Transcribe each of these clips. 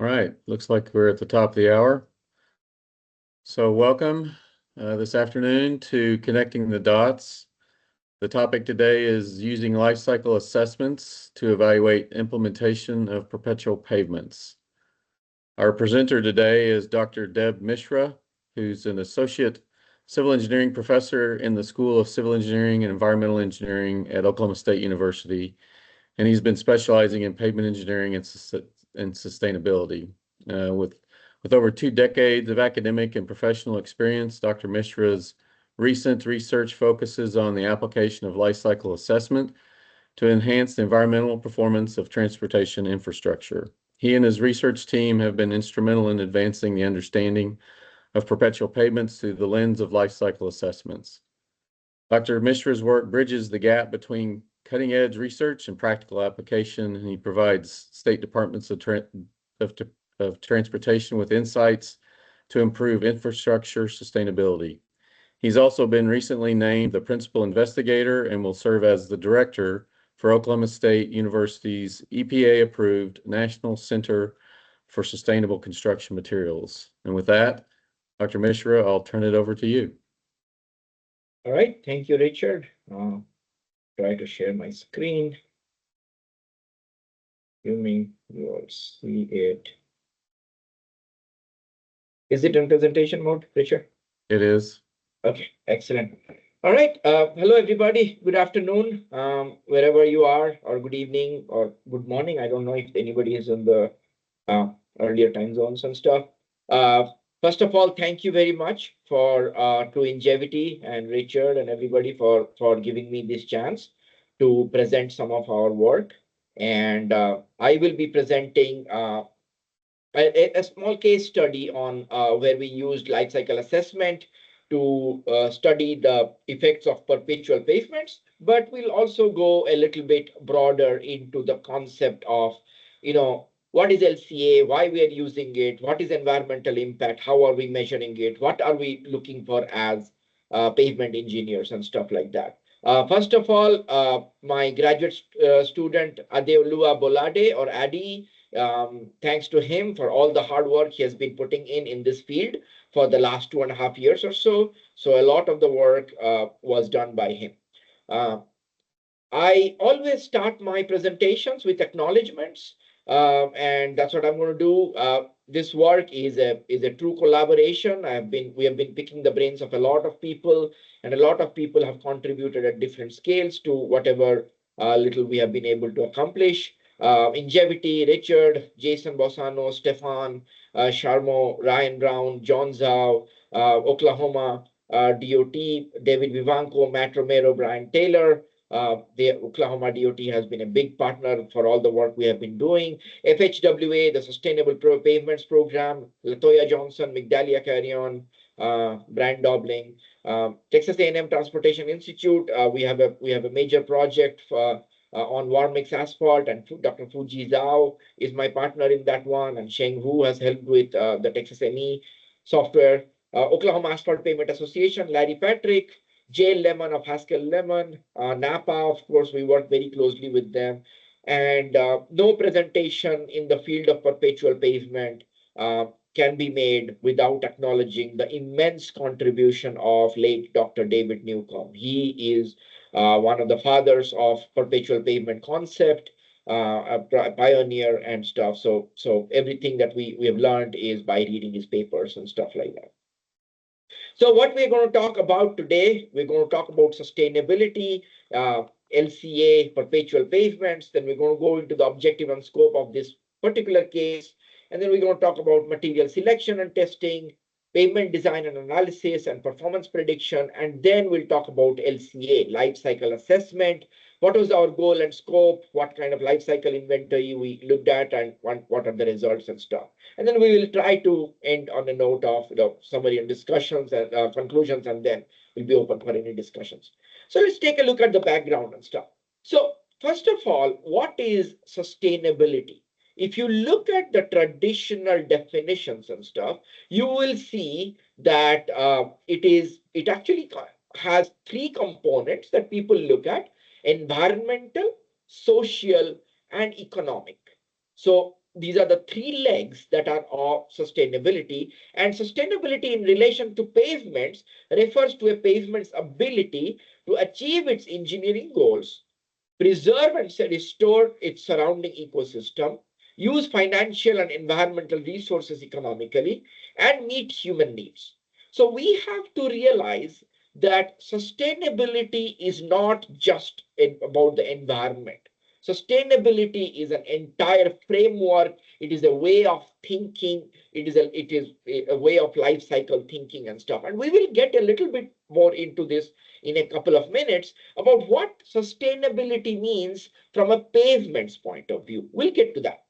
All right, looks like we're at the top of the hour. So welcome this afternoon to Connecting the Dots. The topic today is using life cycle assessments to evaluate implementation of perpetual pavements. Our presenter today is Dr. Deb Mishra, who's an associate civil engineering professor in the School of Civil Engineering and Environmental Engineering at Oklahoma State University, and he's been specializing in pavement engineering and sustainability. With over 2 decades of academic and professional experience, Dr. Mishra's recent research focuses on the application of life cycle assessment to enhance the environmental performance of transportation infrastructure. He and his research team have been instrumental in advancing the understanding of perpetual pavements through the lens of life cycle assessments. Dr. Mishra's work bridges the gap between cutting-edge research and practical application, and he provides state departments of transportation with insights to improve infrastructure sustainability. He's also been recently named the principal investigator and will serve as the director for Oklahoma State University's EPA-approved National Center for Sustainable Construction Materials. And with that, Dr. Mishra, I'll turn it over to you. All right, thank you, Richard. Try to share my screen. Assuming you all see it. Is it in presentation mode, Richard? It is. Okay, excellent. All right, hello everybody. Good afternoon, wherever you are, or good evening, or good morning. I don't know if anybody is in the earlier time zones and stuff. First of all, thank you very much for to Ingevity and Richard and everybody for giving me this chance to present some of our work. And I will be presenting a small case study on where we used life cycle assessment to study the effects of perpetual pavements, but we'll also go a little bit broader into the concept of, what is LCA, why we are using it, what is environmental impact, how are we measuring it, what are we looking for as pavement engineers and stuff like that. First of all, my graduate student, Adeolua Bolade, or Adi, thanks to him for all the hard work he has been putting in this field for the last 2.5 years or so. So a lot of the work was done by him. I always start my presentations with acknowledgements, and that's what I'm going to do. This work is a true collaboration. We have been picking the brains of a lot of people, and a lot of people have contributed at different scales to whatever little we have been able to accomplish. Ingevity, Richard, Jason Bossano, Stefan, Sharmo, Ryan Brown, John Zhao, Oklahoma DOT, David Vivanco, Matt Romero, Brian Taylor. The Oklahoma DOT has been a big partner for all the work we have been doing. FHWA, the Sustainable Pavements Program, Latoya Johnson, Migdalia Carrion, Brian Dobling, Texas A&M Transportation Institute. We have a major project for on warm mix asphalt, and Dr. Fuji Zhao is my partner in that one, and Sheng Wu has helped with the Texas ME software. Oklahoma Asphalt Pavement Association, Larry Patrick, Jay Lemon of Haskell Lemon, Napa, of course, we work very closely with them. And no presentation in the field of perpetual pavement can be made without acknowledging the immense contribution of late Dr. David Newcomb. He is one of the fathers of perpetual pavement concept, a pioneer and stuff. So everything that we have learned is by reading his papers and stuff like that. So what we're going to talk about today, we're going to talk about sustainability, LCA, perpetual pavements. Then we're going to go into the objective and scope of this particular case. And then we're going to talk about material selection and testing, pavement design and analysis, and performance prediction. And then we'll talk about LCA, life cycle assessment. What was our goal and scope? What kind of life cycle inventory we looked at, and what are the results and stuff. And then we will try to end on a note of summary and discussions and conclusions, and then we'll be open for any discussions. So let's take a look at the background and stuff. So first of all, what is sustainability? If you look at the traditional definitions and stuff, you will see that it actually has 3 components that people look at: environmental, social, and economic. So these are the three legs that are of sustainability. And sustainability in relation to pavements refers to a pavement's ability to achieve its engineering goals, preserve and restore its surrounding ecosystem, use financial and environmental resources economically, and meet human needs. So we have to realize that sustainability is not just about the environment. Sustainability is an entire framework. It is a way of thinking. It is a way of life cycle thinking and stuff. And we will get a little bit more into this in a couple of minutes about what sustainability means from a pavement's point of view. We'll get to that.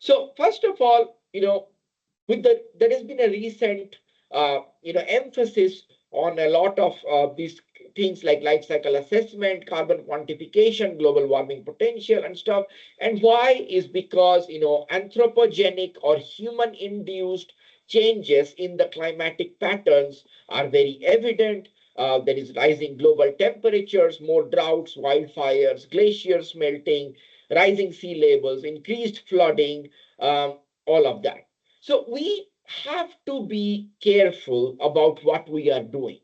So first of all, there has been a recent emphasis on a lot of these things like life cycle assessment, carbon quantification, global warming potential and stuff. And why is because anthropogenic or human induced changes in the climatic patterns are very evident. There is rising global temperatures, more droughts, wildfires, glaciers melting, rising sea levels, increased flooding, all of that. So we have to be careful about what we are doing,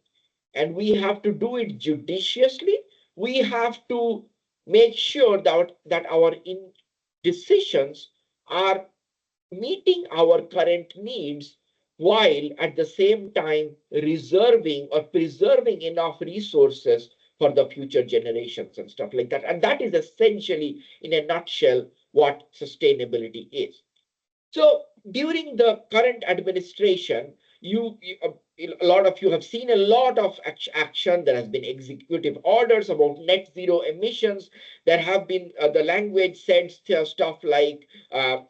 and we have to do it judiciously. We have to make sure that our decisions are meeting our current needs while at the same time reserving or preserving enough resources for the future generations and stuff like that. And that is essentially, in a nutshell, what sustainability is. So during the current administration, a lot of you have seen a lot of action. There has been executive orders about net zero emissions. There have been the language said stuff like, there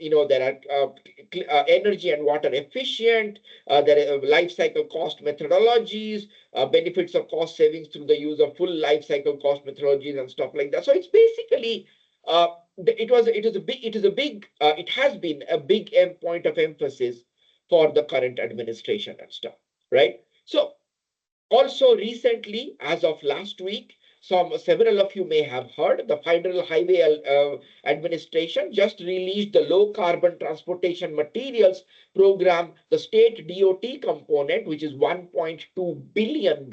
are energy and water efficient. There are life cycle cost methodologies, benefits of cost savings through the use of full life cycle cost methodologies and stuff like that. So it's basically it has been a big point of emphasis for the current administration and stuff, right? So also recently, as of last week, several of you may have heard, the Federal Highway Administration just released the Low Carbon Transportation Materials Program, the state DOT component, which is $1.2 billion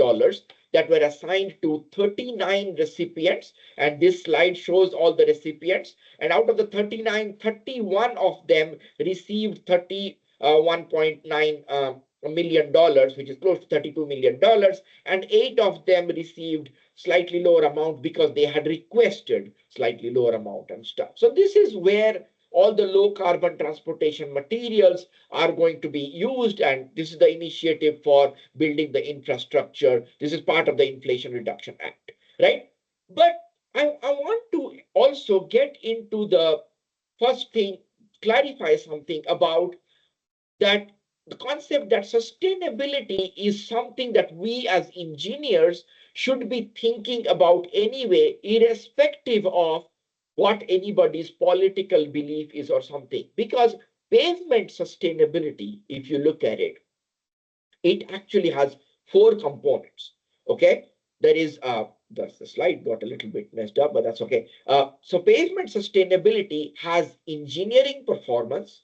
that were assigned to 39 recipients. And this slide shows all the recipients. And out of the 39, 31 of them received 1.9 million dollars, which is close to $32 million, and 8 of them received slightly lower amount because they had requested slightly lower amount and stuff. So this is where all the low carbon transportation materials are going to be used, and this is the initiative for building the infrastructure. This is part of the Inflation Reduction Act, right? But I want to also get into the first thing, clarify something about that the concept that sustainability is something that we as engineers should be thinking about anyway, irrespective of what anybody's political belief is or something. Because pavement sustainability, if you look at it, it actually has 4 components. Okay, there is the slide got a little bit messed up, but that's okay. So pavement sustainability has engineering performance,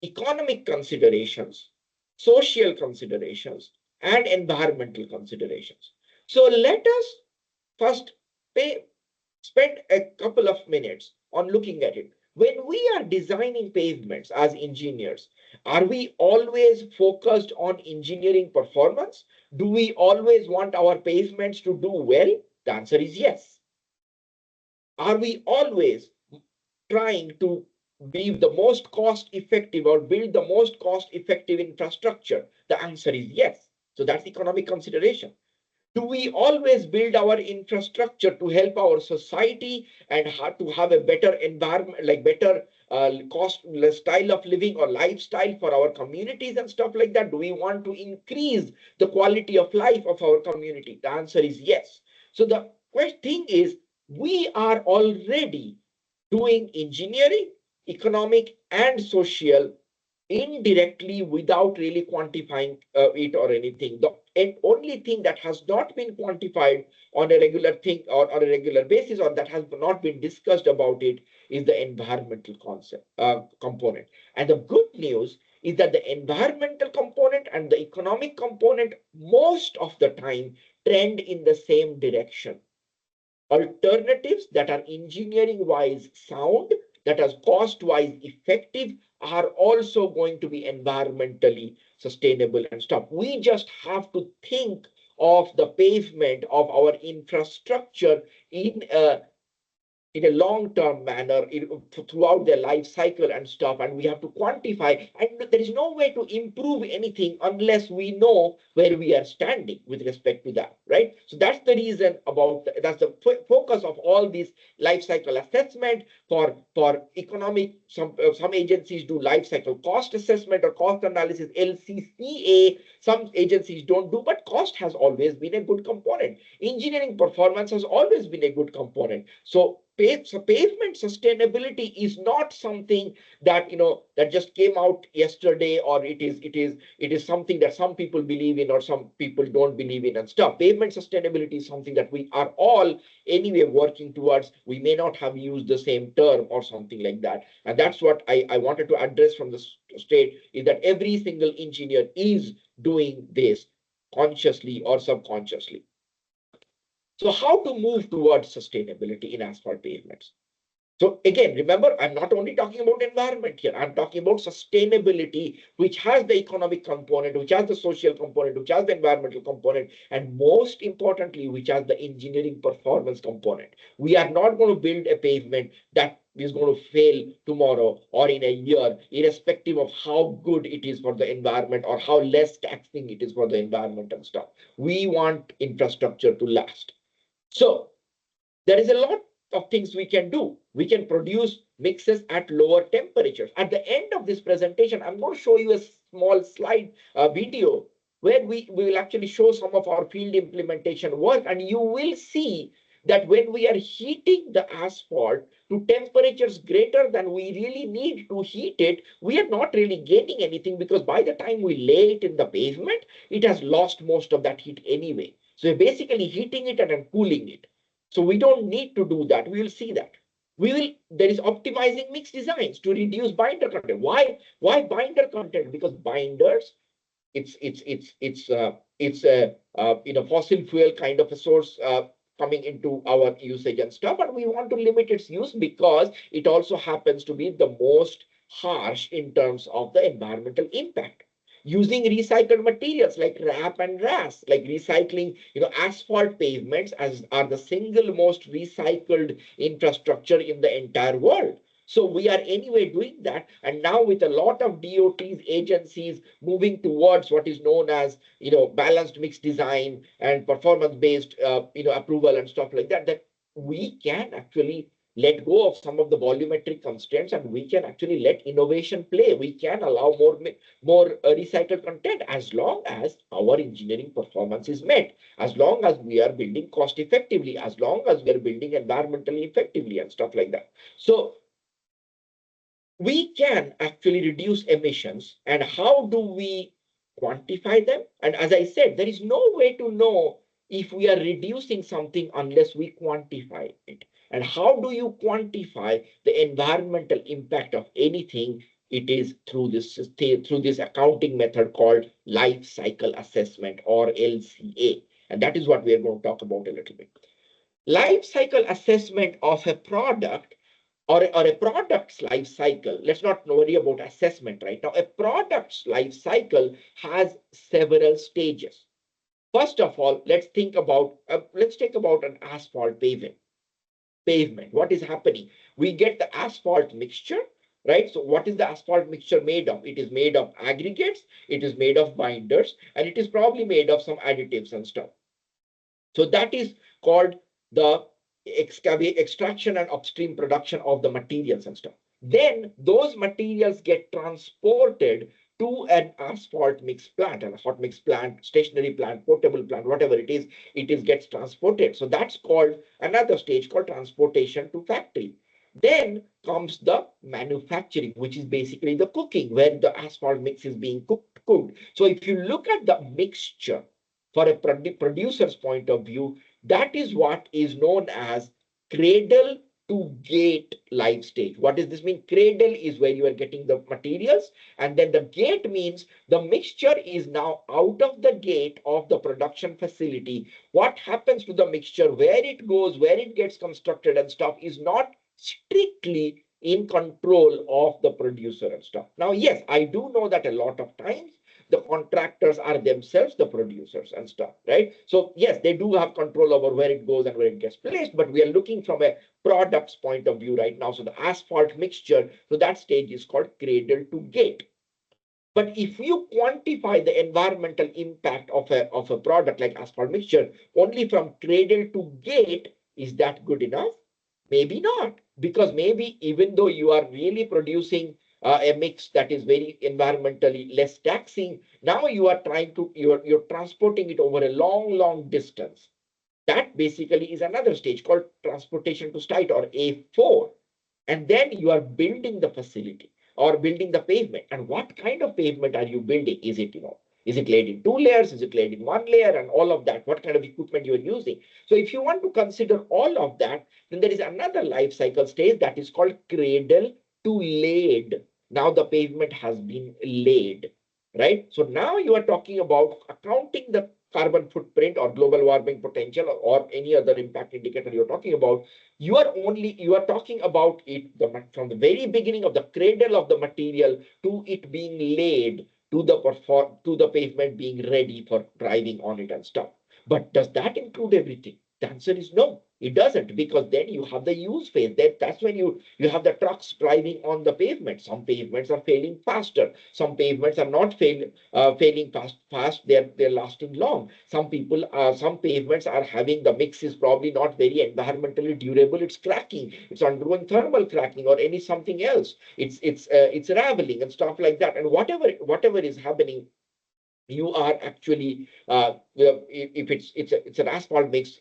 economic considerations, social considerations, and environmental considerations. So let us first spend a couple of minutes on looking at it. When we are designing pavements as engineers, are we always focused on engineering performance? Do we always want our pavements to do well? The answer is yes. Are we always trying to be the most cost effective or build the most cost effective infrastructure? The answer is yes. So that's economic consideration. Do we always build our infrastructure to help our society and to have a better environment, like better style of living or lifestyle for our communities and stuff like that? Do we want to increase the quality of life of our community? The answer is yes. So the thing is, we are already doing engineering, economic, and social indirectly without really quantifying it or anything. The only thing that has not been quantified on a regular thing or on a regular basis, or that has not been discussed about it, is the environmental component. And the good news is that the environmental component and the economic component most of the time trend in the same direction. Alternatives that are engineering wise sound, that are cost wise effective, are also going to be environmentally sustainable and stuff. We just have to think of the pavement of our infrastructure in a long-term manner throughout their life cycle and stuff, and we have to quantify, and there is no way to improve anything unless we know where we are standing with respect to that, right? So that's the reason about that's the focus of all these life cycle assessment. For economic, some agencies do life cycle cost assessment or cost analysis, LCA. Some agencies don't do, but cost has always been a good component. Engineering performance has always been a good component. So pavement sustainability is not something that that just came out yesterday, or it is something that some people believe in or some people don't believe in and stuff. Pavement sustainability is something that we are all anyway working towards. We may not have used the same term or something like that, and that's what I wanted to address from the state, is that every single engineer is doing this consciously or subconsciously. So how to move towards sustainability in asphalt pavements? So again, remember, I'm not only talking about environment here, I'm talking about sustainability, which has the economic component, which has the social component, which has the environmental component, and most importantly, which has the engineering performance component. We are not going to build a pavement that is going to fail tomorrow or in a year, irrespective of how good it is for the environment or how less taxing it is for the environment and stuff. We want infrastructure to last. So there is a lot of things we can do. We can produce mixes at lower temperatures. At the end of this presentation, I'm going to show you a small slide video where we will actually show some of our field implementation work, and you will see that when we are heating the asphalt to temperatures greater than we really need to heat it, we are not really gaining anything, because by the time we lay it in the pavement, it has lost most of that heat anyway. So we're basically heating it and then cooling it. So we don't need to do that. We will see that. There is optimizing mix designs to reduce binder content. Why binder content? Because binders, it's a fossil fuel kind of a source coming into our usage and stuff, and we want to limit its use because it also happens to be the most harsh in terms of the environmental impact. Using recycled materials like RAP and RAS, like recycling, asphalt pavements as are the single most recycled infrastructure in the entire world. So we are anyway doing that. And now with a lot of DOTs, agencies moving towards what is known as, balanced mix design and performance-based, approval and stuff like that, that we can actually let go of some of the volumetric constraints, and we can actually let innovation play. We can allow more recycled content as long as our engineering performance is met, as long as we are building cost effectively, as long as we are building environmentally effectively and stuff like that. So we can actually reduce emissions. And how do we quantify them? And as I said, there is no way to know if we are reducing something unless we quantify it. And how do you quantify the environmental impact of anything? It is through this accounting method called life cycle assessment, or LCA. And that is what we are going to talk about a little bit. Life cycle assessment of a product, or a product's life cycle. Let's not worry about assessment right now. A product's life cycle has several stages. First of all, let's think about an asphalt pavement. What is happening? We get the asphalt mixture, right? So what is the asphalt mixture made of? It is made of aggregates, it is made of binders, and it is probably made of some additives and stuff. So that is called the extraction and upstream production of the materials and stuff. Then those materials get transported to an asphalt mix plant, a hot mix plant, stationary plant, portable plant, whatever it is gets transported. So that's called another stage called transportation to factory. Then comes the manufacturing, which is basically the cooking, where the asphalt mix is being cooked. So if you look at the mixture for a producer's point of view, that is what is known as cradle to gate life stage. What does this mean? Cradle is where you are getting the materials, and then the gate means the mixture is now out of the gate of the production facility. What happens to the mixture, where it goes, where it gets constructed and stuff is not strictly in control of the producer and stuff. Now, yes, I do know that a lot of times the contractors are themselves the producers and stuff, right? So yes, they do have control over where it goes and where it gets placed, but we are looking from a product's point of view right now. So the asphalt mixture, so that stage is called cradle to gate. But if you quantify the environmental impact of a product like asphalt mixture only from cradle to gate, is that good enough? Maybe not, because maybe even though you are really producing a mix that is very environmentally less taxing, now you are trying to, you're transporting it over a long distance. That basically is another stage called transportation to site, or A4. And then you are building the facility or building the pavement. And what kind of pavement are you building? Is it, is it laid in 2 layers? Is it laid in 1 layer? And all of that, what kind of equipment you are using? So if you want to consider all of that, then there is another life cycle stage that is called cradle to laid. Now the pavement has been laid, right? So now you are talking about accounting the carbon footprint or global warming potential, or any other impact indicator you're talking about. You are talking about it from the very beginning of the cradle of the material to it being laid to the pavement being ready for driving on it and stuff. But does that include everything? The answer is no, it doesn't, because then you have the use phase. That's when you have the trucks driving on the pavement. Some pavements are failing faster. Some pavements are not failing fast. They're lasting long. Some pavements are having, the mix is probably not very environmentally durable. It's cracking. It's undergoing thermal cracking or any something else. It's raveling and stuff like that. And whatever is happening, you are actually if it's an asphalt mix,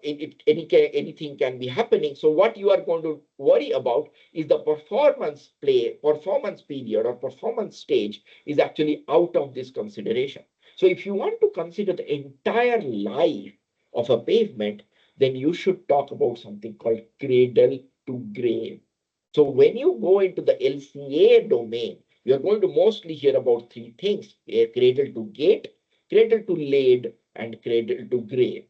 anything can be happening. So what you are going to worry about is the performance period or performance stage is actually out of this consideration. So if you want to consider the entire life of a pavement, then you should talk about something called cradle to grave. So when you go into the LCA domain, we are going to mostly hear about three things: cradle to gate, cradle to laid, and cradle to grave.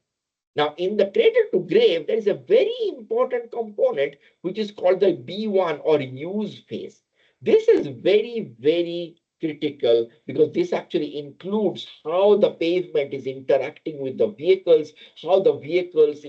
Now, in the cradle to grave, there is a very important component which is called the B1 or use phase. This is very critical, because this actually includes how the pavement is interacting with the vehicles, how the vehicles,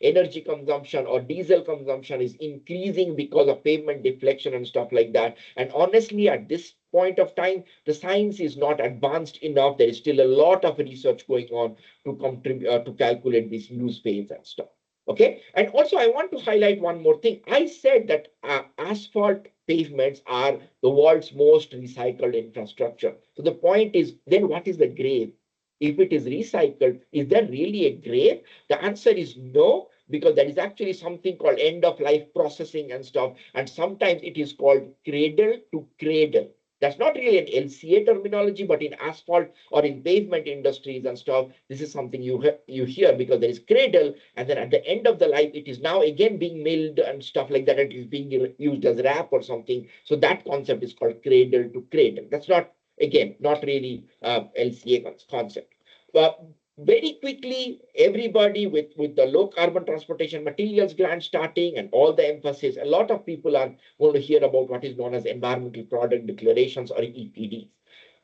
energy consumption or diesel consumption is increasing because of pavement deflection and stuff like that. And honestly, at this point of time, the science is not advanced enough. There is still a lot of research going on to contribute to calculate this use phase and stuff. Okay, and also I want to highlight one more thing. I said that asphalt pavements are the world's most recycled infrastructure. So the point is, then what is the grave? If it is recycled, is there really a grave? The answer is no, because there is actually something called end of life processing and stuff, and sometimes it is called cradle to cradle. That's not really an LCA terminology, but in asphalt or in pavement industries and stuff, this is something you hear, because there is cradle, and then at the end of the life, it is now again being milled and stuff like that. It is being used as wrap or something. So that concept is called cradle to cradle. That's not, again, not really LCA concept. But very quickly, everybody with the low carbon transportation materials grant starting and all the emphasis, a lot of people are going to hear about what is known as environmental product declarations, or EPDs.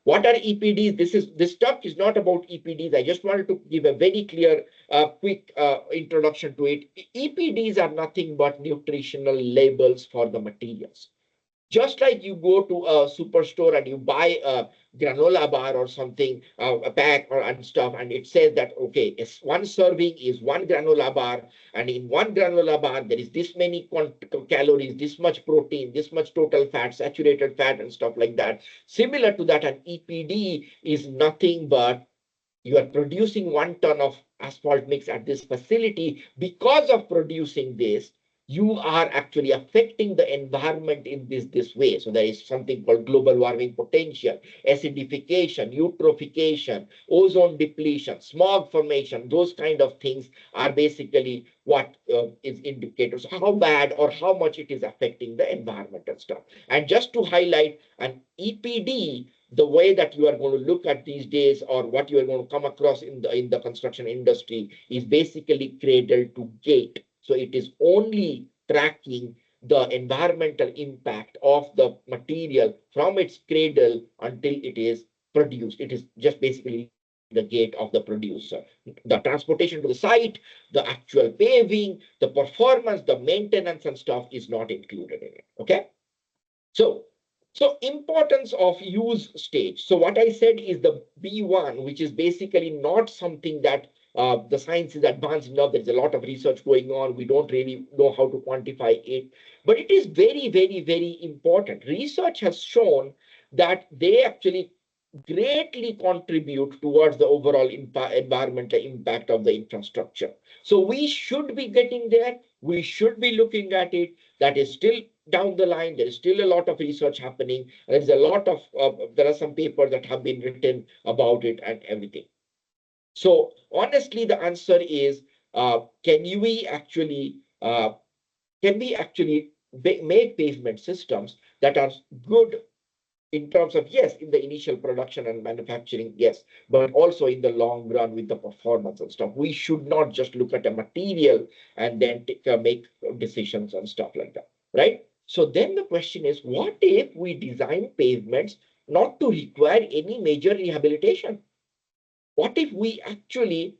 What are EPDs? This talk is not about EPDs. I just wanted to give a very clear, quick introduction to it. EPDs are nothing but nutritional labels for the materials. Just like you go to a superstore and you buy a granola bar or something, a pack and stuff, and it says that, okay, one serving is one granola bar, and in one granola bar, there is this many calories, this much protein, this much total fat, saturated fat, and stuff like that. Similar to that, an EPD is nothing but you are producing 1 ton of asphalt mix at this facility. Because of producing this, you are actually affecting the environment in this way. So there is something called global warming potential, acidification, eutrophication, ozone depletion, smog formation. Those kind of things are basically what is indicators how bad or how much it is affecting the environment and stuff. And just to highlight, an EPD, the way that you are going to look at these days, or what you are going to come across in the construction industry, is basically cradle to gate. So it is only tracking the environmental impact of the material from its cradle until it is produced. It is just basically the gate of the producer. The transportation to the site, the actual paving, the performance, the maintenance and stuff is not included in it. Okay. So, importance of use stage. So what I said is the B1, which is basically not something that the science is advanced enough. There's a lot of research going on. We don't really know how to quantify it, but it is very, very, very important. Research has shown that they actually greatly contribute towards the overall environmental impact of the infrastructure. So we should be getting there. We should be looking at it. That is still down the line. There is still a lot of research happening. There's a lot of, there are some papers that have been written about it and everything. So honestly, the answer is, can we actually make pavement systems that are good in terms of, yes, in the initial production and manufacturing, yes, but also in the long run with the performance and stuff. We should not just look at a material and then make decisions and stuff like that, right? So then the question is, what if we design pavements not to require any major rehabilitation? What if we actually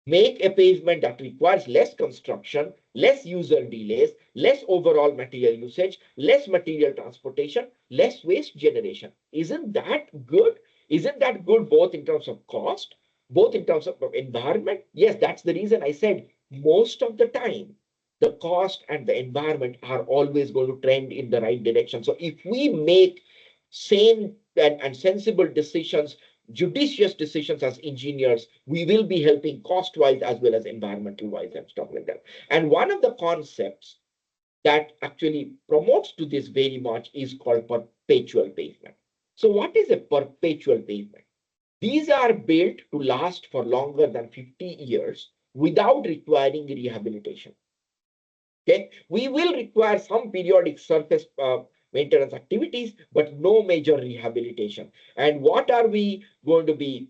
make a pavement that requires less construction, less user delays, less overall material usage, less material transportation, less waste generation? Isn't that good? Isn't that good both in terms of cost, both in terms of environment? Yes, that's the reason I said most of the time, the cost and the environment are always going to trend in the right direction. So if we make sane and sensible decisions, judicious decisions as engineers, we will be helping cost-wise as well as environmental-wise and stuff like that. And one of the concepts that actually promotes to this very much is called perpetual pavement. So what is a perpetual pavement? These are built to last for longer than 50 years without requiring rehabilitation. Okay, we will require some periodic surface maintenance activities, but no major rehabilitation. And what are we going to be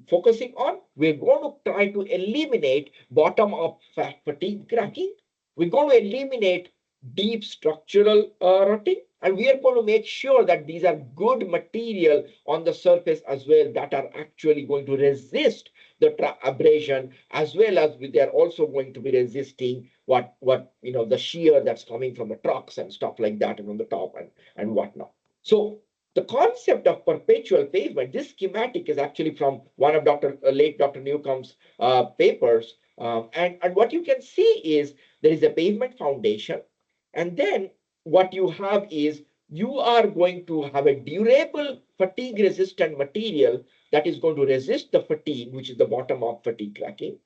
focusing on? We're going to try to eliminate bottom-up fatigue cracking. We're going to eliminate deep structural rotting, and we are going to make sure that these are good material on the surface as well that are actually going to resist the abrasion, as well as they're also going to be resisting what the shear that's coming from the trucks and stuff like that, and on the top and whatnot. So the concept of perpetual pavement, this schematic is actually from one of late Dr. Newcomb's papers. And what you can see is there is a pavement foundation, and then what you have is you are going to have a durable fatigue resistant material that is going to resist the fatigue, which is the bottom of fatigue cracking.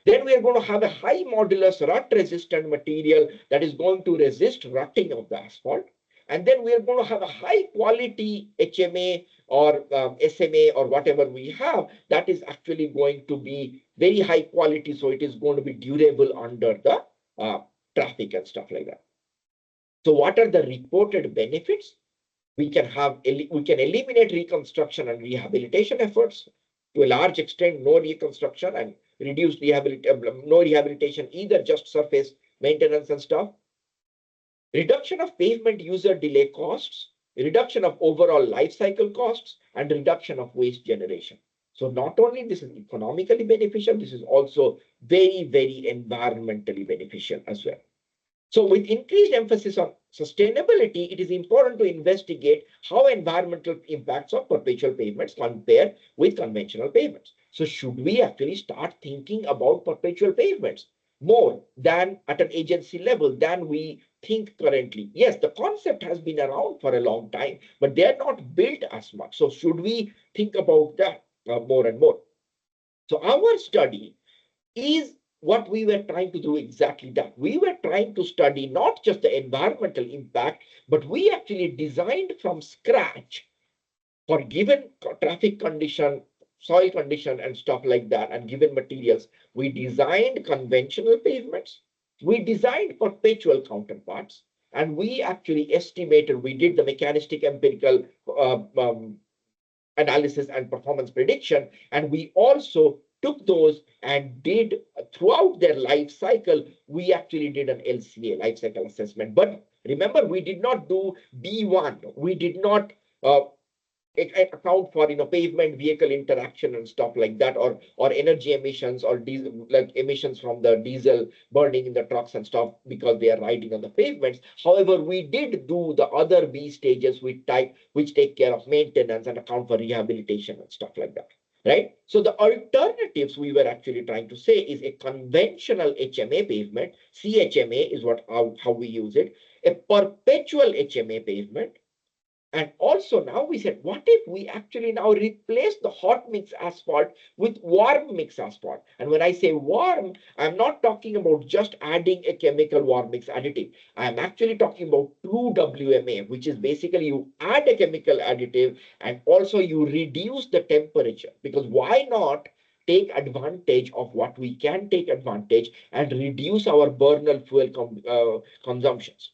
Then we are going to have a high modulus rut resistant material that is going to resist rutting of the asphalt. And then we are going to have a high quality HMA or SMA or whatever we have that is actually going to be very high quality. So it is going to be durable under the traffic and stuff like that. So what are the reported benefits? We can eliminate reconstruction and rehabilitation efforts to a large extent, no reconstruction and reduce no rehabilitation, either just surface maintenance and stuff. Reduction of pavement user delay costs, reduction of overall life cycle costs, and reduction of waste generation. So not only this is economically beneficial, this is also very, very environmentally beneficial as well. So with increased emphasis on sustainability, it is important to investigate how environmental impacts of perpetual pavements compare with conventional pavements. So should we actually start thinking about perpetual pavements more than at an agency level than we think currently? Yes, the concept has been around for a long time, but they are not built as much. So should we think about that more and more? So our study is what we were trying to do exactly that. We were trying to study not just the environmental impact, but we actually designed from scratch for given traffic condition, soil condition, and stuff like that, and given materials. We designed conventional pavements. We designed perpetual counterparts, and we actually estimated, we did the mechanistic empirical analysis and performance prediction. And we also took those and did throughout their life cycle, we actually did an LCA, life cycle assessment. But remember, we did not do B1. We did not account for pavement vehicle interaction and stuff like that, or energy emissions, or diesel, like emissions from the diesel burning in the trucks and stuff, because they are riding on the pavements. However, we did do the other B stages which take care of maintenance and account for rehabilitation and stuff like that, right? So the alternatives we were actually trying to say is a conventional HMA pavement. CHMA is how we use it. A perpetual HMA pavement. And also now we said, what if we actually now replace the hot mix asphalt with warm mix asphalt? And when I say warm, I'm not talking about just adding a chemical warm mix additive. I'm actually talking about true WMA, which is basically you add a chemical additive and also you reduce the temperature. Because why not take advantage of what we can take advantage and reduce our burner fuel consumptions?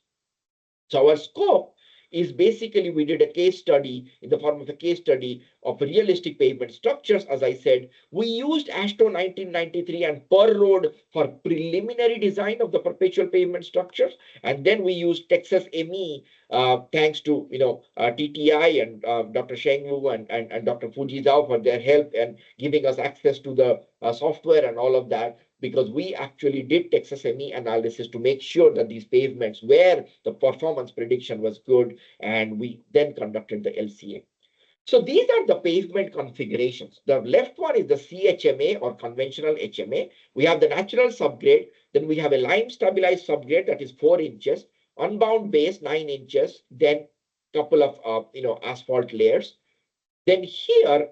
So our scope is basically, we did a case study in the form of a case study of realistic pavement structures. As I said, we used AASHTO 1993 and Per Road for preliminary design of the perpetual pavement structures. And then we used Texas ME, thanks to TTI and Dr. Sheng Wu and Dr. Fuji Zhao for their help and giving us access to the software and all of that, because we actually did Texas ME analysis to make sure that these pavements where the performance prediction was good, and we then conducted the LCA. So these are the pavement configurations. The left one is the CHMA or conventional HMA. We have the natural subgrade. Then we have a lime stabilized subgrade that is 4 inches, unbound base 9 inches, then couple of asphalt layers. Then here,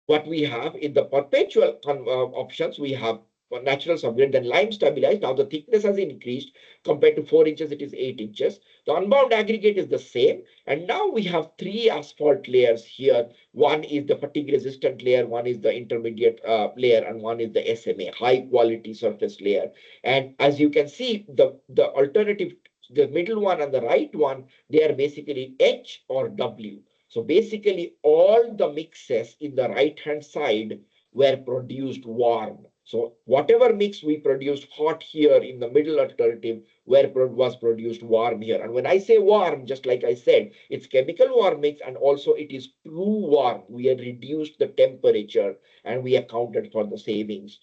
what we have in the perpetual options, we have natural subgrade, then lime stabilized. Now the thickness has increased. Compared to 4 inches, it is 8 inches. The unbound aggregate is the same. And now we have 3 asphalt layers here. One is the fatigue resistant layer, one is the intermediate layer, and one is the SMA, high quality surface layer. And as you can see, the alternative, the middle one and the right one, they are basically H or W. So basically, all the mixes in the right-hand side were produced warm. So whatever mix we produced hot here in the middle alternative was produced warm here. And when I say warm, just like I said, it's chemical warm mix, and also it is true warm. We had reduced the temperature and we accounted for the savings,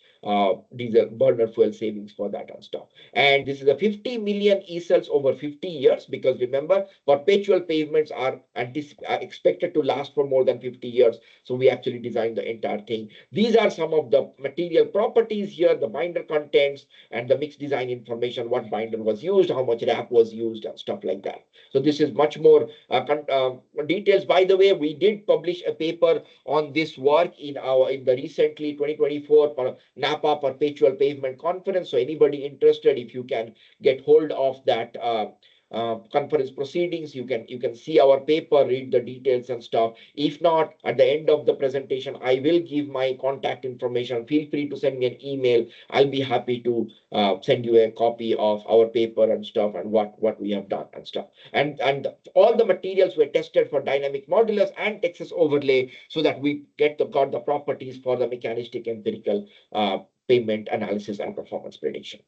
diesel burner fuel savings for that and stuff. And this is a 50 million e-cells over 50 years, because remember, perpetual pavements are expected to last for more than 50 years. So we actually designed the entire thing. These are some of the material properties here, the binder contents and the mix design information, what binder was used, how much wrap was used, and stuff like that. So this is much more details. By the way, we did publish a paper on this work in the recently 2024 Napa Perpetual Pavement Conference. So anybody interested, if you can get hold of that conference proceedings, you can see our paper, read the details and stuff. If not, at the end of the presentation, I will give my contact information. Feel free to send me an email. I'll be happy to send you a copy of our paper and stuff, and what we have done and stuff. And all the materials were tested for dynamic modulus and Texas overlay, so that we got the properties for the mechanistic empirical pavement analysis and performance prediction.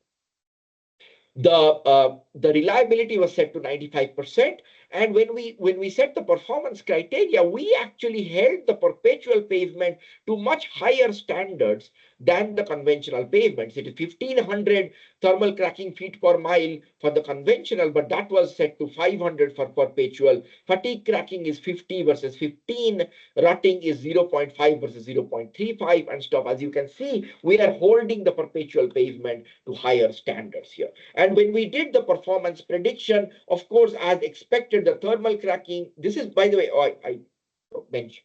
The reliability was set to 95%. And when we set the performance criteria, we actually held the perpetual pavement to much higher standards than the conventional pavements. It is 1,500 thermal cracking feet per mile for the conventional, but that was set to 500 for perpetual. Fatigue cracking is 50 versus 15. Rutting is 0.5 versus 0.35 and stuff. As you can see, we are holding the perpetual pavement to higher standards here. And when we did the performance prediction, of course, as expected, the thermal cracking, this is, by the way,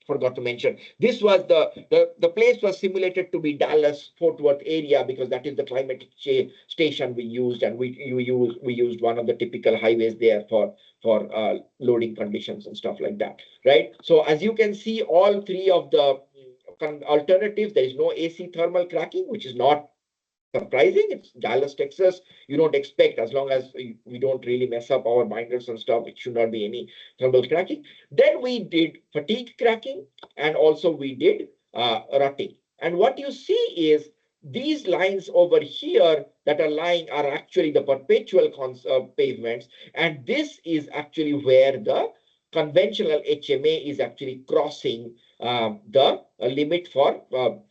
forgot to mention. This was the place was simulated to be Dallas Fort Worth area because that is the climatic station we used, and we used one of the typical highways there for loading conditions and stuff like that, right? So as you can see, all three of the alternatives, there is no AC thermal cracking, which is not surprising. It's Dallas, Texas. You don't expect, as long as we don't really mess up our binders and stuff, it should not be any thermal cracking. Then we did fatigue cracking, and also we did rutting. And what you see is these lines over here that are lying are actually the perpetual pavements, and this is actually where the conventional HMA is actually crossing the limit for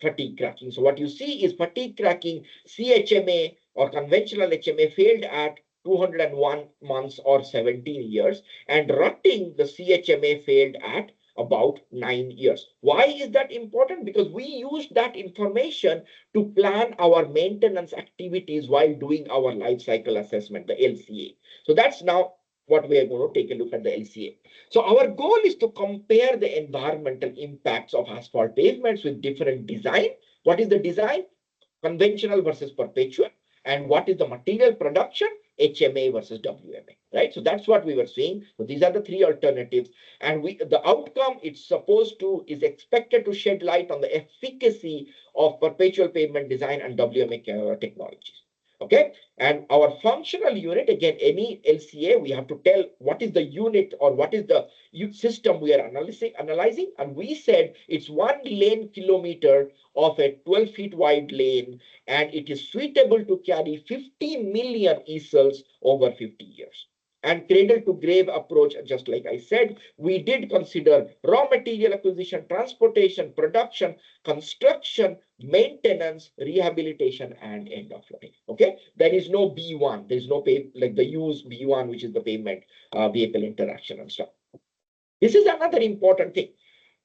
fatigue cracking. So what you see is fatigue cracking, CHMA or conventional HMA failed at 201 months or 17 years, and rutting, the CHMA failed at about 9 years. Why is that important? Because we used that information to plan our maintenance activities while doing our life cycle assessment, the LCA. So that's now what we are going to take a look at the LCA. So our goal is to compare the environmental impacts of asphalt pavements with different design. What is the design? Conventional versus perpetual. And what is the material production? HMA versus WMA, right? So that's what we were saying. So these are the three alternatives. And the outcome is expected to shed light on the efficacy of perpetual pavement design and WMA technologies. Okay, and our functional unit, again, any LCA, we have to tell what is the unit or what is the system we are analyzing, and we said it's 1 lane kilometer of a 12 feet wide lane, and it is suitable to carry 50 million easels over 50 years. And cradle to grave approach, just like I said, we did consider raw material acquisition, transportation, production, construction, maintenance, rehabilitation, and end of life. Okay, there is no B1. There is no like the use B1, which is the pavement vehicle interaction and stuff. This is another important thing.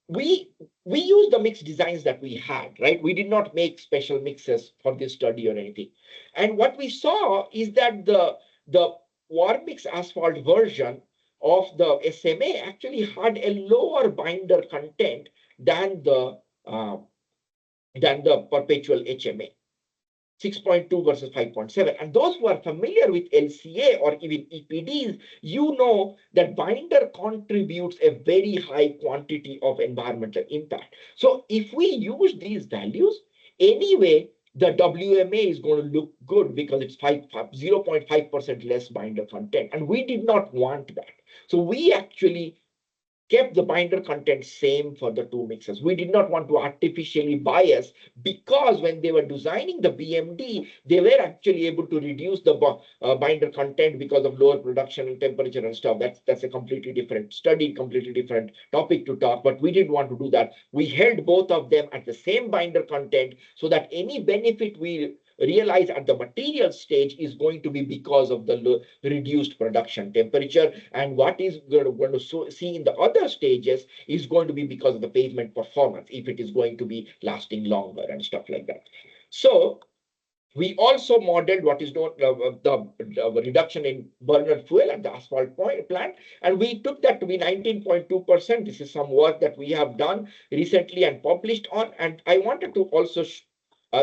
We use the mix designs that we had, right? We did not make special mixes for this study or anything. And what we saw is that the war mix asphalt version of the SMA actually had a lower binder content than the perpetual HMA. 6.2 versus 5.7. And those who are familiar with LCA or even EPDs, you know that binder contributes a very high quantity of environmental impact. So if we use these values, anyway, the WMA is going to look good because it's 0.5% less binder content. And we did not want that. So we actually kept the binder content same for the two mixes. We did not want to artificially bias, because when they were designing the BMD, they were actually able to reduce the binder content because of lower production and temperature and stuff. That's a completely different study, completely different topic to talk, but we didn't want to do that. We held both of them at the same binder content so that any benefit we realize at the material stage is going to be because of the reduced production temperature, and what is going to see in the other stages is going to be because of the pavement performance, if it is going to be lasting longer and stuff like that. So we also modeled what is known the reduction in burner fuel at the asphalt plant, and we took that to be 19.2%. This is some work that we have done recently and published on, and I wanted to also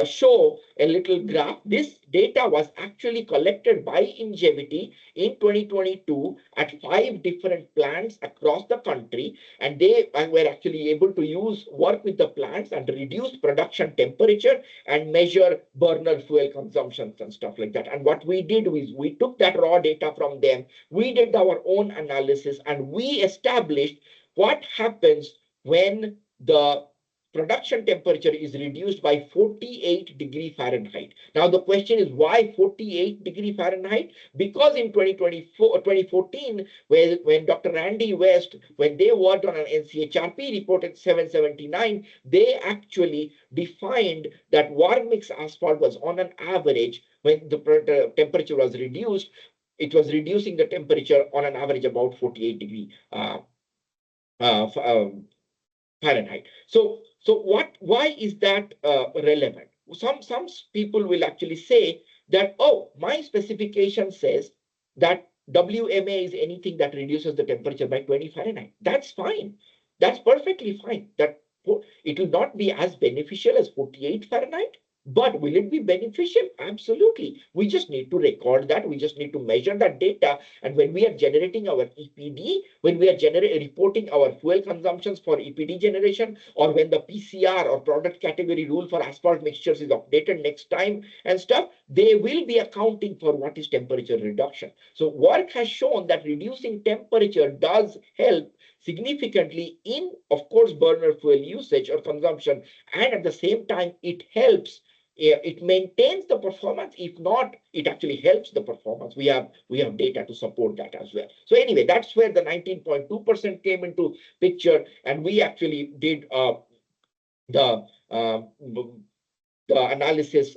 show a little graph. This data was actually collected by Ingevity in 2022 at 5 different plants across the country, and they were actually able to work with the plants and reduce production temperature and measure burner fuel consumptions and stuff like that. And what we did was we took that raw data from them, we did our own analysis, and we established what happens when the production temperature is reduced by 48 degree Fahrenheit. Now, the question is, why 48 degree Fahrenheit? Because in 2014, when Dr. Randy West, when they worked on an NCHRP reported 779, they actually defined that war mix asphalt was on an average, when the temperature was reduced, it was reducing the temperature on an average about 48 degree Fahrenheit. So why is that relevant? Some people will actually say that, oh, my specification says that WMA is anything that reduces the temperature by 20 Fahrenheit. That's fine. That's perfectly fine. That it will not be as beneficial as 48 Fahrenheit, but will it be beneficial? Absolutely. We just need to record that. We just need to measure that data. And when we are generating our EPD, when we are reporting our fuel consumptions for EPD generation, or when the PCR or product category rule for asphalt mixtures is updated next time and stuff, they will be accounting for what is temperature reduction. So work has shown that reducing temperature does help significantly in, of course, burner fuel usage or consumption, and at the same time, it helps. It maintains the performance. If not, it actually helps the performance. We have data to support that as well. So anyway, that's where the 19.2% came into picture, and we actually did the uh, the analysis,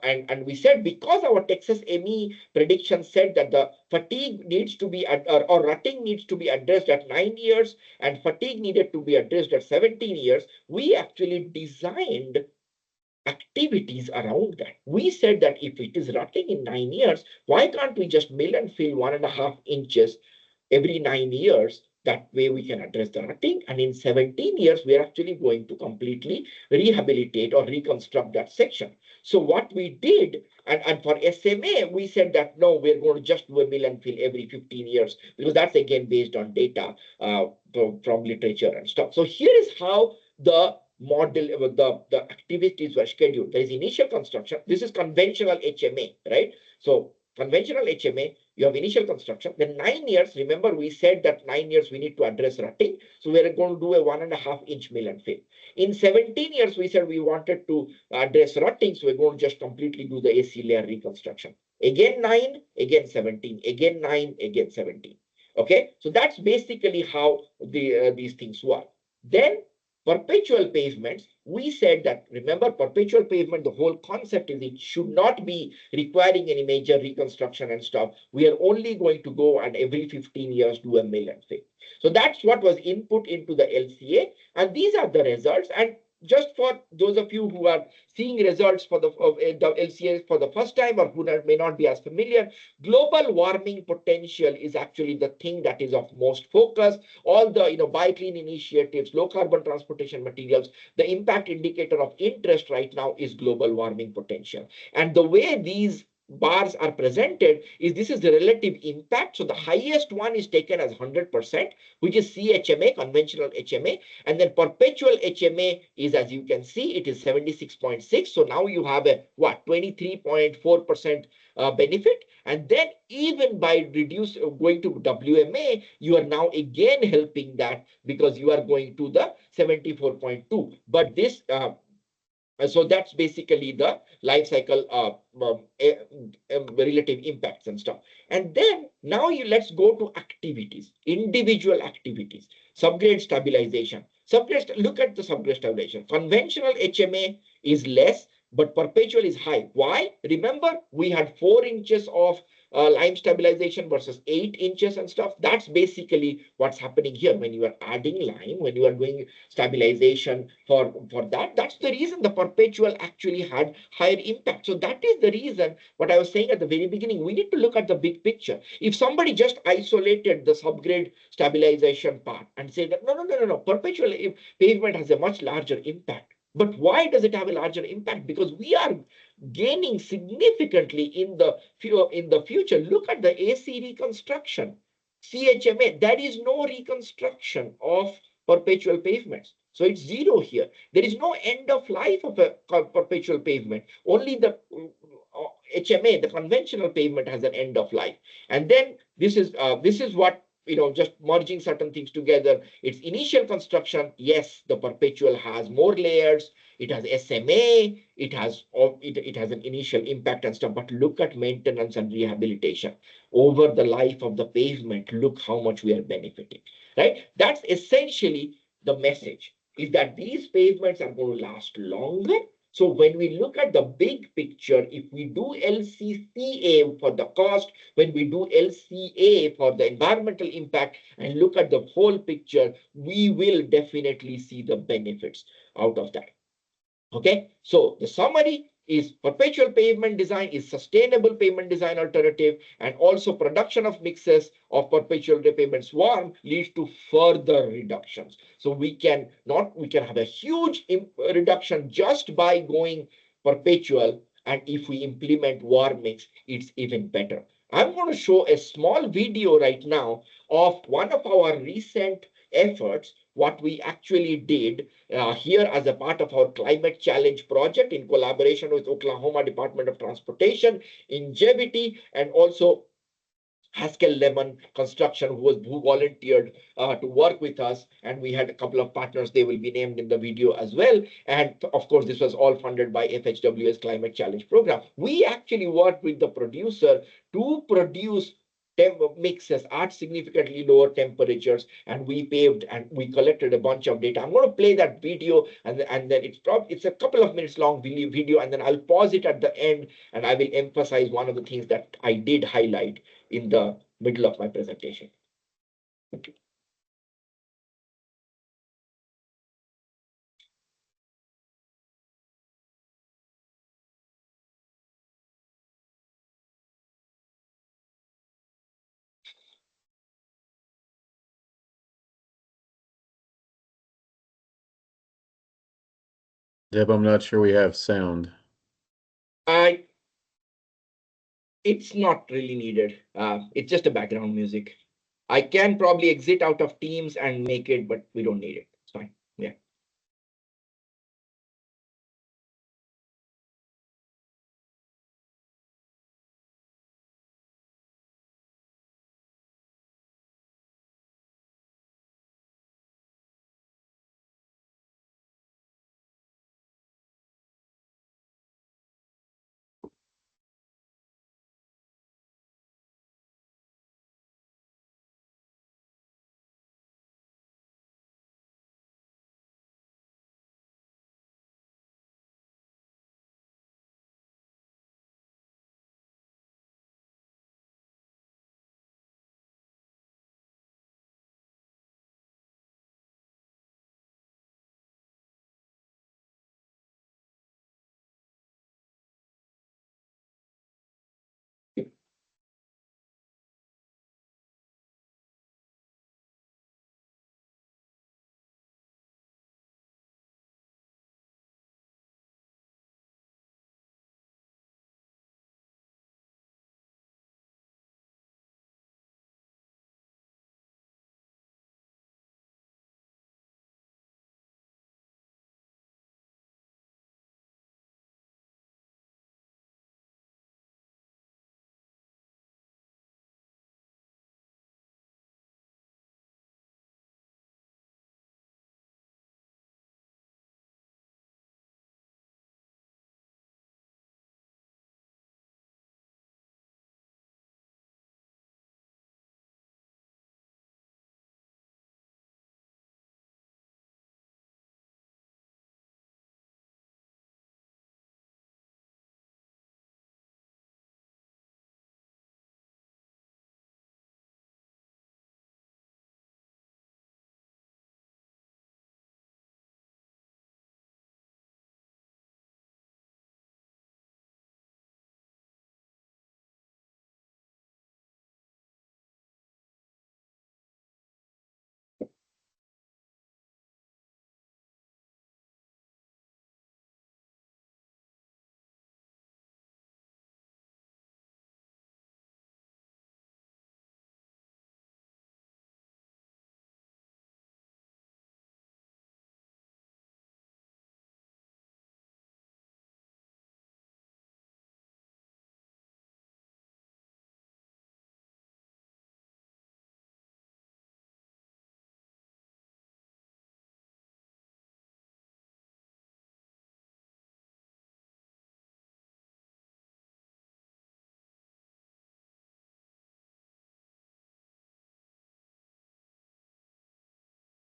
and we said because our Texas ME prediction said that the fatigue needs to be or rutting needs to be addressed at 9 years and fatigue needed to be addressed at 17 years, we actually designed activities around that. We said that if it is rutting in 9 years, why can't we just mill and fill 1.5 inches every 9 years? That way we can address the rutting. And in 17 years, we are actually going to completely rehabilitate or reconstruct that section. So what we did, and for SMA, we said that no, we're going to just do a mill and fill every 15 years, because that's again based on data from literature and stuff. So here is how the model, the activities were scheduled. There is initial construction. This is conventional HMA, right? So conventional HMA, you have initial construction. Then 9 years, remember we said that 9 years we need to address rutting. So we're going to do a 1.5-inch mill and fill. In 17 years, we said we wanted to address rutting. So we're going to just completely do the AC layer reconstruction. Again 9, again 17, again 9, again 17. Okay, so that's basically how these things work. Then perpetual pavements, we said that, remember, perpetual pavement, the whole concept is it should not be requiring any major reconstruction and stuff. We are only going to go and every 15 years do a mill and fill. So that's what was input into the LCA. And these are the results. And just for those of you who are seeing results for the LCA for the first time, or who may not be as familiar, global warming potential is actually the thing that is of most focus. All the buy clean initiatives, low carbon transportation materials, the impact indicator of interest right now is global warming potential. And the way these bars are presented is this is the relative impact. So the highest one is taken as 100%, which is CHMA, conventional HMA, and then perpetual HMA is, as you can see, it is 76.6. So now you have a 23.4% benefit. And then even by going to WMA, you are now again helping that because you are going to the 74.2. But this so that's basically the life cycle relative impacts and stuff. And then now let's go to activities, individual activities, subgrade stabilization. Look at the subgrade stabilization. Conventional HMA is less, but perpetual is high. Why? Remember, we had 4 inches of lime stabilization versus 8 inches and stuff. That's basically what's happening here. When you are adding lime, when you are doing stabilization for that, that's the reason the perpetual actually had higher impact. So that is the reason what I was saying at the very beginning. We need to look at the big picture. If somebody just isolated the subgrade stabilization part and say that no, perpetual pavement has a much larger impact. But why does it have a larger impact? Because we are gaining significantly in the future. Look at the AC reconstruction. CHMA, there is no reconstruction of perpetual pavements. So it's zero here. There is no end of life of a perpetual pavement. Only the HMA, the conventional pavement, has an end of life. And then this is what, just merging certain things together. It's initial construction. Yes, the perpetual has more layers. It has SMA. It has an initial impact and stuff. But look at maintenance and rehabilitation over the life of the pavement. Look how much we are benefiting, right? That's essentially the message, is that these pavements are going to last longer. So when we look at the big picture, if we do LCCA for the cost, when we do LCA for the environmental impact, and look at the whole picture, we will definitely see the benefits out of that. Okay, so the summary is perpetual pavement design, is sustainable pavement design alternative, and also production of mixes of perpetual pavement swarm leads to further reductions. So we can have a huge reduction just by going perpetual, and if we implement warm mix, it's even better. I'm going to show a small video right now of one of our recent efforts, what we actually did here as a part of our climate challenge project in collaboration with Oklahoma Department of Transportation, Ingevity, and also Haskell Lemon Construction, who volunteered to work with us, and we had a couple of partners. They will be named in the video as well. And of course, this was all funded by FHW's Climate Challenge program. We actually worked with the producer to produce mixes at significantly lower temperatures, and we paved and we collected a bunch of data. I'm going to play that video, and then it's a couple of minutes long video, and then I'll pause it at the end, and I will emphasize one of the things that I did highlight in the middle of my presentation. Deb, I'm not sure we have sound. It's not really needed. It's just a background music. I can probably exit out of Teams and make it, but we don't need it. It's fine. Yeah.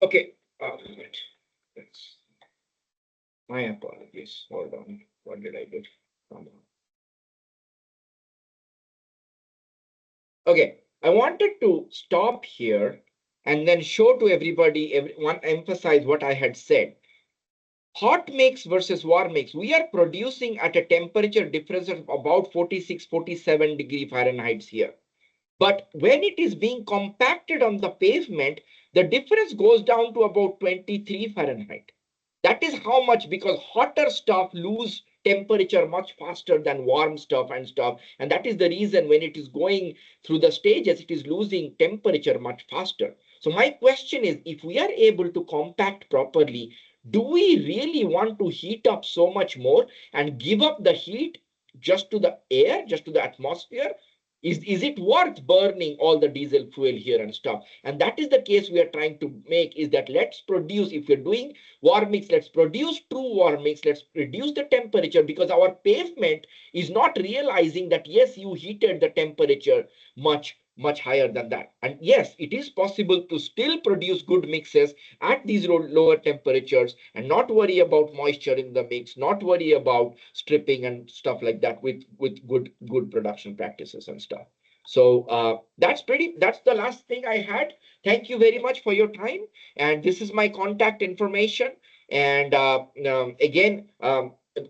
Okay. That's my apologies. Hold on. What did I do? Okay. I wanted to stop here and then show to everybody, emphasize what I had said. hot mix versus warm mix, we are producing at a temperature difference of about 46, 47 degree Fahrenheit here. But when it is being compacted on the pavement, the difference goes down to about 23 Fahrenheit. That is how much, because hotter stuff lose temperature much faster than warm stuff and stuff. And that is the reason when it is going through the stages, it is losing temperature much faster. So my question is, if we are able to compact properly, do we really want to heat up so much more and give up the heat just to the air, just to the atmosphere? Is it worth burning all the diesel fuel here and stuff? And that is the case we are trying to make, is that let's produce, if we're doing warm mix, let's produce true warm mix, let's reduce the temperature, because our pavement is not realizing that, yes, you heated the temperature much higher than that. And yes, it is possible to still produce good mixes at these lower temperatures and not worry about moisture in the mix, not worry about stripping and stuff like that with good production practices and stuff. So that's the last thing I had. Thank you very much for your time. And this is my contact information. And again,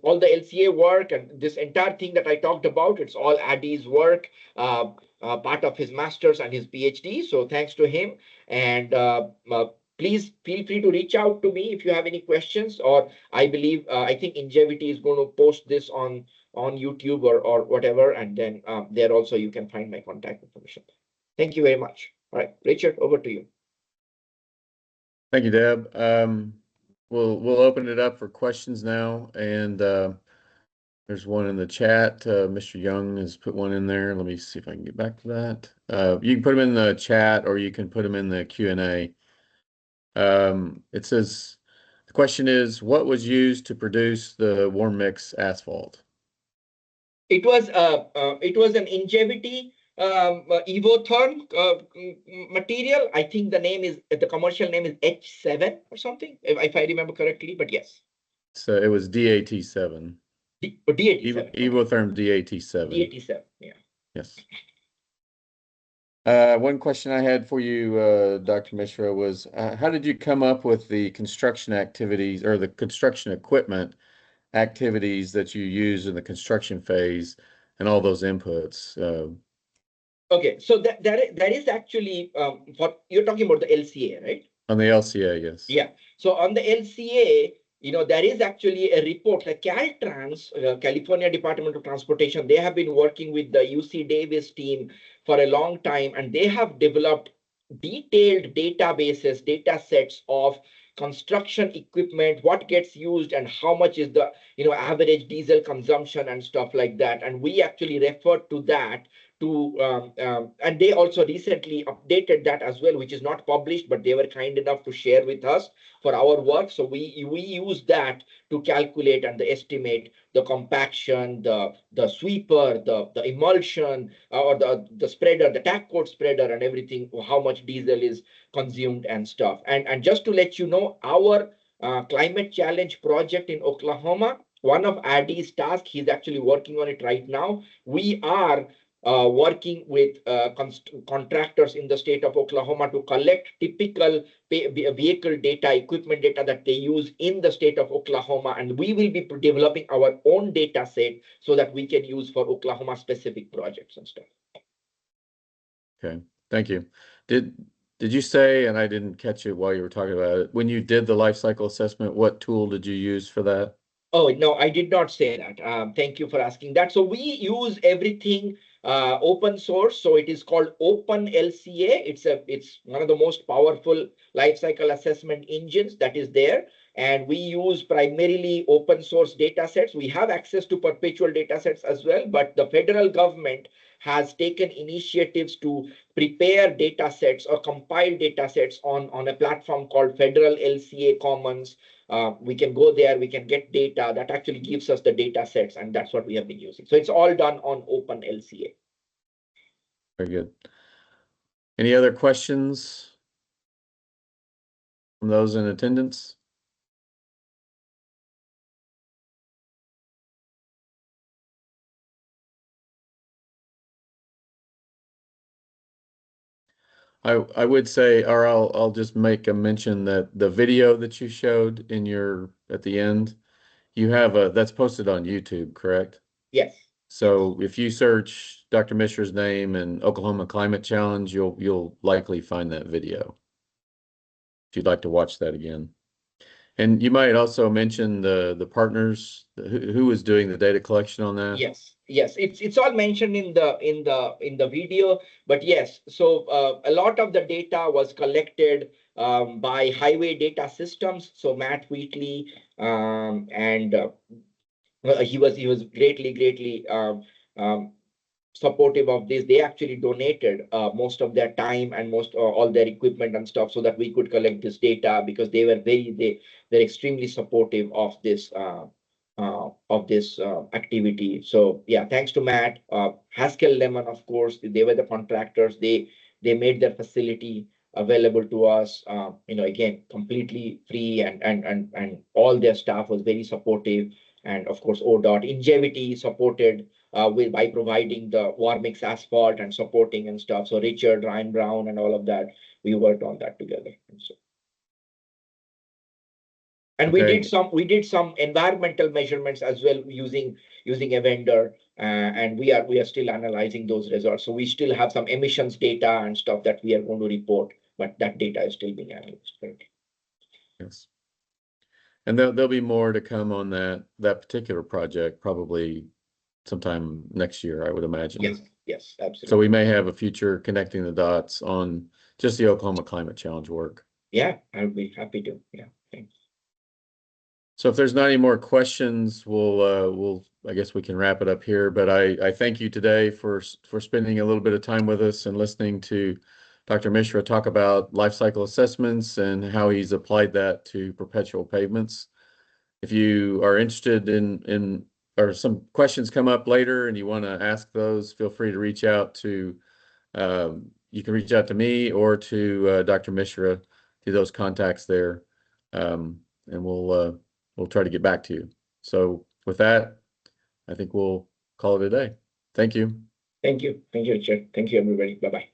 all the LCA work and this entire thing that I talked about, it's all Addy's work, part of his master's and his PhD. So thanks to him. And please feel free to reach out to me if you have any questions. Or I believe, I think Ingevity is going to post this on YouTube or whatever. And then there also you can find my contact information. Thank you very much. All right, Richard, over to you. Thank you, Deb. We'll open it up for questions now, and there's one in the chat. Mr. Young has put one in there. Let me see if I can get back to that. You can put them in the chat, or you can put them in the Q&A. It says, the question is, what was used to produce the warm mix asphalt? It was an Ingevity Evotherm material. I think the commercial name is H7 or something, if I remember correctly. But yes. So it was DAT7. DAT7. Evotherm DAT7. DAT7. Yeah. Yes. One question I had for you, Dr. Mishra, was how did you come up with the construction activities or the construction equipment activities that you use in the construction phase and all those inputs? Okay, so that is actually what you're talking about, the LCA, right? On the LCA, yes. Yeah. So on the LCA, there is actually a report, like Caltrans, California Department of Transportation. They have been working with the UC Davis team for a long time, and they have developed detailed databases, data sets of construction equipment, what gets used and how much is the average diesel consumption and stuff like that. And we actually refer to that and they also recently updated that as well, which is not published, but they were kind enough to share with us for our work. So we use that to calculate and the estimate the compaction, the sweeper, the emulsion, or the spreader, the tack coat spreader, and everything, how much diesel is consumed and stuff. And just to let you know, our climate challenge project in Oklahoma, one of Addy's tasks, he's actually working on it right now. We are working with contractors in the state of Oklahoma to collect typical vehicle data, equipment data that they use in the state of Oklahoma. And we will be developing our own data set so that we can use for Oklahoma specific projects and stuff. Okay, thank you. Did you say, and I didn't catch it while you were talking about it, when you did the life cycle assessment, what tool did you use for that? Oh, no, I did not say that. Thank you for asking that. So we use everything open source. So it is called Open LCA. It's one of the most powerful life cycle assessment engines that is there. And we use primarily open source data sets. We have access to perpetual data sets as well, but the federal government has taken initiatives to prepare data sets or compile data sets on a platform called Federal LCA Commons. We can go there, we can get data that actually gives us the data sets, and that's what we have been using. So it's all done on Open LCA. Very good. Any other questions from those in attendance? I would say, or I'll just make a mention that the video that you showed in your at the end. You have that's posted on YouTube, correct? Yes. So if you search Dr. Mishra's name and Oklahoma Climate Challenge, you'll likely find that video if you'd like to watch that again. And you might also mention the partners who was doing the data collection on that. Yes, it's all mentioned in the video, but yes, so a lot of the data was collected by Highway Data Systems. So Matt Wheatley, and he was greatly supportive of this. They actually donated most of their time and most all their equipment and stuff so that we could collect this data, because they're extremely supportive of this activity. So yeah, thanks to Matt, Haskell Lemon, of course, they were the contractors. They made their facility available to us. Again, completely free, and all their staff was very supportive. And of course, ODOT Ingevity supported by providing the war mix asphalt and supporting and stuff. So Richard, Ryan Brown, and all of that, we worked on that together. And Okay. we did some environmental measurements as well using a vendor, and we are still analyzing those results. So we still have some emissions data and stuff that we are going to report, but that data is still being analyzed currently. Yes. And there'll be more to come on that particular project, probably sometime next year, I would imagine. Yes, absolutely. So we may have a future connecting the dots on just the Oklahoma Climate Challenge work. Yeah, I'll be happy to. Yeah, thanks. So if there's not any more questions, I guess we can wrap it up here. But I thank you today for spending a little bit of time with us and listening to Dr. Mishra talk about life cycle assessments and how he's applied that to perpetual pavements. If you are interested in or some questions come up later and you want to ask those, feel free to reach out to you can reach out to me or to Dr. Mishra through those contacts there, and we'll try to get back to you. So with that, I think we'll call it a day. Thank you. Thank you, Richard. Thank you, everybody. Bye bye.